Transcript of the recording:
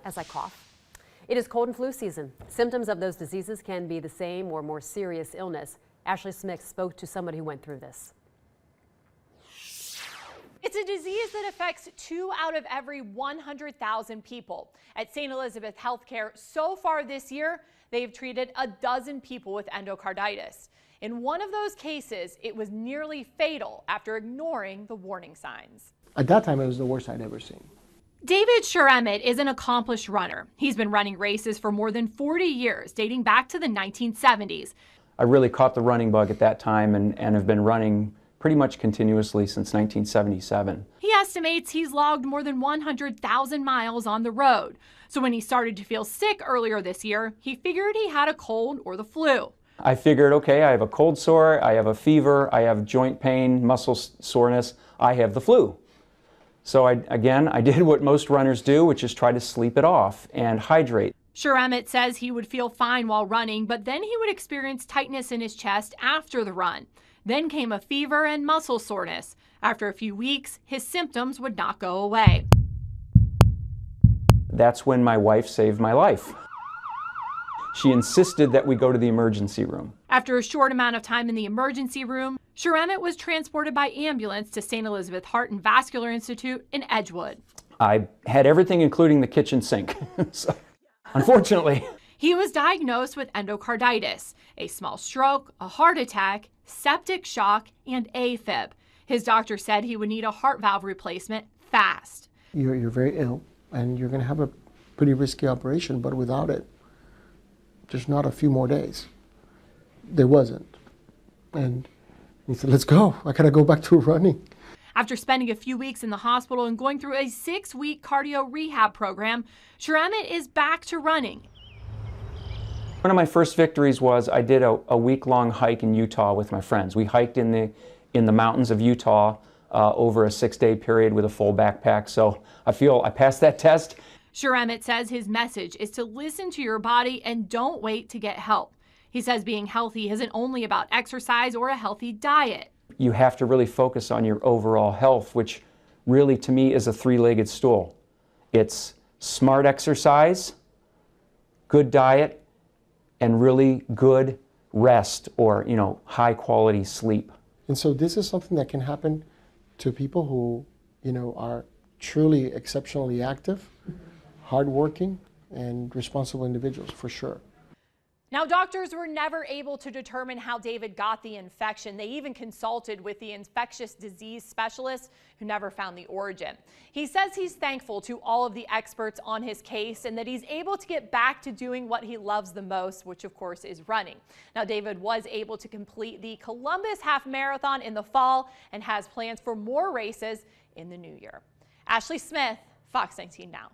as I cough. It is cold and flu season. Symptoms of those diseases can be the same or more serious illness. Ashley Smith spoke to somebody who went through this. It's a disease that affects 2 out of every 100,000 people. At St. Elizabeth Healthcare, so far this year, they've treated a dozen people with endocarditis. In one of those cases, it was nearly fatal after ignoring the warning signs. At that time, it was the worst I'd ever seen. David Sheremmet is an accomplished runner. He's been running races for more than 40 years, dating back to the 1970s. I really caught the running bug at that time and have been running pretty much continuously since 1977. He estimates he's logged more than 100,000 miles on the road. So when he started to feel sick earlier this year, he figured he had a cold or the flu. I figured, okay, I have a cold sore, I have a fever, I have joint pain, muscle soreness, I have the flu. So I did what most runners do, which is try to sleep it off and hydrate. Sheremmet says he would feel fine while running, but then he would experience tightness in his chest after the run. Then came a fever and muscle soreness. After a few weeks, his symptoms would not go away. That's when my wife saved my life. She insisted that we go to the emergency room. After a short amount of time in the emergency room, Sheremmet was transported by ambulance to St. Elizabeth Heart and Vascular Institute in Edgewood. I had everything, including the kitchen sink. So, unfortunately. He was diagnosed with endocarditis, a small stroke, a heart attack, septic shock, and AFib. His doctor said he would need a heart valve replacement fast. You're very ill, and you're going to have a pretty risky operation, but without it, there's not a few more days. There wasn't. And he said, let's go. I got to go back to running. After spending a few weeks in the hospital and going through a 6-week cardio rehab program, Sheremmet is back to running. One of my first victories was I did a week-long hike in Utah with my friends. We hiked in the mountains of Utah over a 6-day period with a full backpack. So I feel I passed that test. Sheremmet says his message is to listen to your body and don't wait to get help. He says being healthy isn't only about exercise or a healthy diet. You have to really focus on your overall health, which really to me is a 3-legged stool. It's smart exercise, good diet, and really good rest or, high quality sleep. And so this is something that can happen to people who, are truly exceptionally active, hardworking, and responsible individuals, for sure. Now, doctors were never able to determine how David got the infection. They even consulted with the infectious disease specialist who never found the origin. He says he's thankful to all of the experts on his case and that he's able to get back to doing what he loves the most, which of course is running. Now, David was able to complete the Columbus Half Marathon in the fall and has plans for more races in the new year. Ashley Smith, Fox 19 Now.